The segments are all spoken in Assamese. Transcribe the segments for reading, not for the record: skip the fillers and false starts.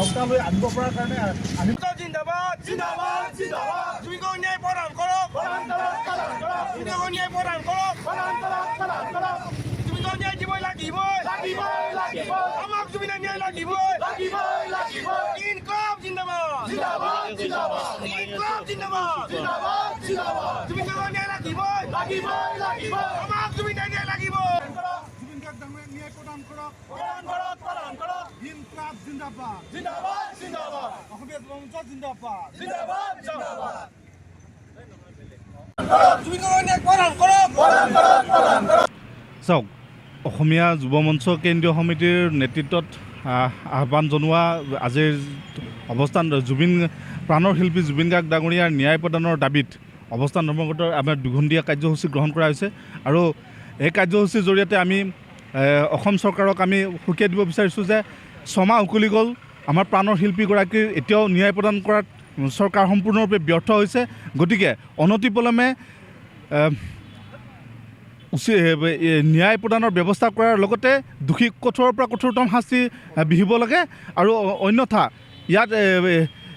আওতালৈ আনিব পৰাৰ কাৰণে আমি জিন্দাবাদ জিন্দাবাদ জিন্দাবাদ তুমি ন্যায় প্ৰদান কৰক তুমি ন্যায় প্ৰদান কৰক তুমি ন্যায় দিবই লাগিবই আমাক তুমি ন্যায় লাগিবই ইনকলাব জিন্দাবাদ ইনকলাব জিন্দাবাদ তুমি ন্যায় লাগিবই আমাক তুমি ন্যায় লাগিবই ন্যায় প্ৰদান কৰক ইনকলাব জিন্দাবাদ অসমীয়া যুৱ মঞ্চ জিন্দাবাদ তুমি ন্যায় প্ৰদান কৰক চাওক অসমীয়া যুৱ মঞ্চ কেন্দ্ৰীয় সমিতিৰ নেতৃত্বত আহ্বান জনোৱা আজিৰ অৱস্থান প্ৰাণৰ শিল্পী জুবিন গাৰ্গ ডাঙৰীয়াৰ ন্যায় প্ৰদানৰ দাবীত অৱস্থান ধৰ্মঘটৰ আমাৰ দুঘণ্টীয়া কাৰ্যসূচী গ্ৰহণ কৰা হৈছে আৰু এই কাৰ্যসূচীৰ জৰিয়তে আমি অসম চৰকাৰক আমি সকীয়াই দিব বিচাৰিছোঁ যে ছমাহ উকলি গ'ল আমাৰ প্ৰাণৰ শিল্পীগৰাকীৰ এতিয়াও ন্যায় প্ৰদান কৰাত চৰকাৰ সম্পূৰ্ণৰূপে ব্যৰ্থ হৈছে। গতিকে অনতিপলমে ন্যায় প্ৰদানৰ ব্যৱস্থা কৰাৰ লগতে দোষীক কঠোৰৰ পৰা কঠোৰতম শাস্তি বিহিব লাগে আৰু অন্যথা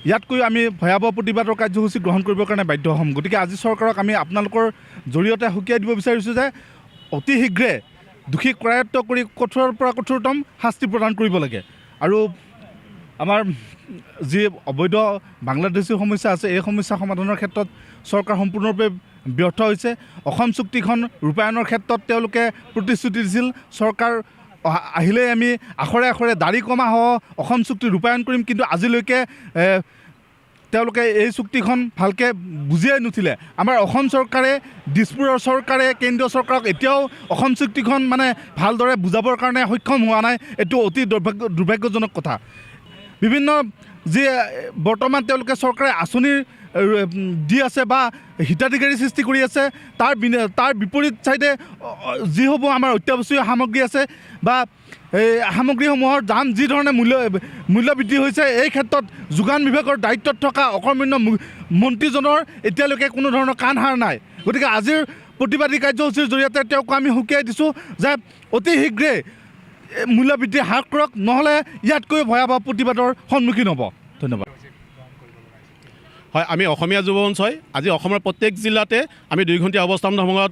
ইয়াতকৈ আমি ভয়াৱহ প্ৰতিবাদৰ কাৰ্যসূচী গ্ৰহণ কৰিবৰ কাৰণে বাধ্য হ'ম। গতিকে আজি চৰকাৰক আমি আপোনালোকৰ জৰিয়তে সকীয়াই দিব বিচাৰিছোঁ যে অতি শীঘ্ৰে দোষীক কৰায়ত্ব কৰি কঠোৰৰ পৰা কঠোৰতম শাস্তি প্ৰদান কৰিব লাগে আৰু আমাৰ যি অবৈধ বাংলাদেশী সমস্যা আছে এই সমস্যা সমাধানৰ ক্ষেত্ৰত চৰকাৰ সম্পূৰ্ণৰূপে ব্যৰ্থ হৈছে। অসম চুক্তিখন ৰূপায়ণৰ ক্ষেত্ৰত তেওঁলোকে প্ৰতিশ্ৰুতি দিছিল, চৰকাৰ আহিলে আমি আখৰে আখৰে দাড়ি কমাসহ অসম চুক্তি ৰূপায়ণ কৰিম, কিন্তু আজিলৈকে তেওঁলোকে এই চুক্তিখন ভালকৈ বুজিয়াই নুঠিলে। আমাৰ অসম চৰকাৰে দিছপুৰৰ চৰকাৰে কেন্দ্ৰীয় চৰকাৰক এতিয়াও অসম চুক্তিখন মানে ভালদৰে বুজাবৰ কাৰণে সক্ষম হোৱা নাই। এইটো অতি দুৰ্ভাগ্যজনক কথা। বিভিন্ন যি বৰ্তমান তেওঁলোকে চৰকাৰে আঁচনি দি আছে বা হিতাধিকাৰী সৃষ্টি কৰি আছে, তাৰ বিপৰীত ছাইডে যিসমূহ আমাৰ অত্যাৱশ্যকীয় সামগ্ৰী আছে বা এই সামগ্ৰীসমূহৰ দাম যি ধৰণে মূল্য বৃদ্ধি হৈছে, এই ক্ষেত্ৰত যোগান বিভাগৰ দায়িত্বত থকা অকৰ্মণ্য মন্ত্ৰীজনৰ এতিয়ালৈকে কোনো ধৰণৰ কাণ সাৰ নাই। গতিকে আজিৰ প্ৰতিবাদী কাৰ্যসূচীৰ জৰিয়তে তেওঁক আমি সকীয়াই দিছোঁ যে অতি শীঘ্ৰে মূল্যবৃদ্ধি হ্ৰাস কৰক, নহ'লে ইয়াতকৈ ভয়াৱহ প্ৰতিবাদৰ সন্মুখীন হ'ব। ধন্যবাদ। হয়, আমি অসমীয়া যুৱ মঞ্চই আজি অসমৰ প্ৰত্যেক জিলাতে আমি 2 ঘণ্টীয়া অৱস্থান ধৰ্মঘট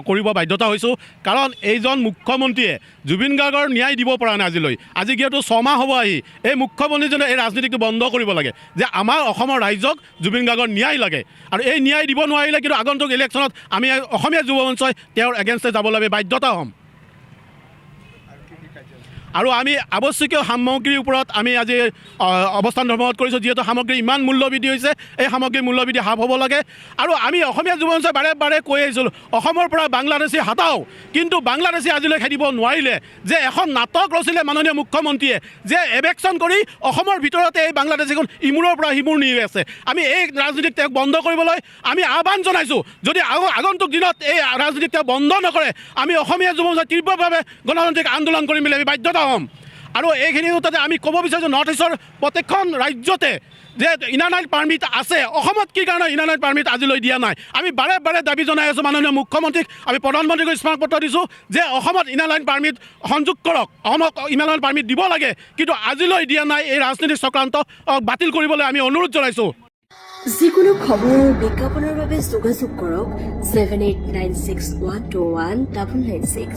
কৰিব বাধ্যতা হৈছোঁ। কাৰণ এইজন মুখ্যমন্ত্ৰীয়ে জুবিন গাৰ্গৰ ন্যায় দিব পৰা নাই আজিলৈ। আজি যিহেতু 6 মাহ হ'ব আহি, এই মুখ্যমন্ত্ৰীজনে এই ৰাজনীতিটো বন্ধ কৰিব লাগে যে আমাৰ অসমৰ ৰাইজক জুবিন গাৰ্গৰ ন্যায় লাগে আৰু এই ন্যায় দিব নোৱাৰিলে কিন্তু আগন্তুক ইলেকশ্যনত আমি অসমীয়া যুৱ মঞ্চই তেওঁৰ এগেইনষ্টে যাবলৈ আমি বাধ্যতা হ'ম। আৰু আমি আৱশ্যকীয় সামগ্ৰীৰ ওপৰত আমি আজি অৱস্থান ধৰ্মঘট কৰিছোঁ। যিহেতু সামগ্ৰী ইমান মূল্য বৃদ্ধি হৈছে, এই সামগ্ৰীৰ মূল্য বৃদ্ধি হ্ৰাস হ'ব লাগে। আৰু আমি অসমীয়া যুৱ মঞ্চই বাৰে বাৰে কৈ আহিছিলোঁ অসমৰ পৰা বাংলাদেশী হাতাও, কিন্তু বাংলাদেশী আজিলৈ খেদিব নোৱাৰিলে। যে এখন নাটক ৰচিলে মাননীয় মুখ্যমন্ত্ৰীয়ে যে এভেকশ্যন কৰি অসমৰ ভিতৰতে এই বাংলাদেশীখন ইমূৰৰ পৰা সিমূৰ নি আছে। আমি এই ৰাজনীতিক তেওঁক বন্ধ কৰিবলৈ আমি আহ্বান জনাইছোঁ। যদি আগন্তুক দিনত এই ৰাজনীতিক তেওঁ বন্ধ নকৰে, আমি অসমীয়া যুৱ মঞ্চই তীব্ৰভাৱে গণতান্ত্ৰিক আন্দোলন কৰিম বুলি আমি বাধ্যতা হ'ম। আৰু এইখিনি তাতে আমি ক'ব বিচাৰিছোঁ নৰ্থ ইষ্টৰ প্ৰত্যেকখন ৰাজ্যতে যে ইনাৰ লাইন পাৰ্মিট আছে, অসমত কি কাৰণে ইনাৰ লাইন পাৰ্মিট আজিলৈ দিয়া নাই। আমি বাৰে বাৰে দাবী জনাই আছোঁ মাননীয় মুখ্যমন্ত্ৰীক, আমি প্ৰধানমন্ত্ৰীক স্মাৰক পত্ৰ দিছোঁ যে অসমত ইনাৰ লাইন পাৰ্মিট সংযোগ কৰক, অসমক ইনাৰ লাইন পাৰ্মিট দিব লাগে, কিন্তু আজিলৈ দিয়া নাই। এই ৰাজনীতিক চক্ৰান্ত বাতিল কৰিবলৈ আমি অনুৰোধ জনাইছোঁ। যিকোনো খবৰ আৰু বিজ্ঞাপনৰ বাবে যোগাযোগ কৰক 7896121996।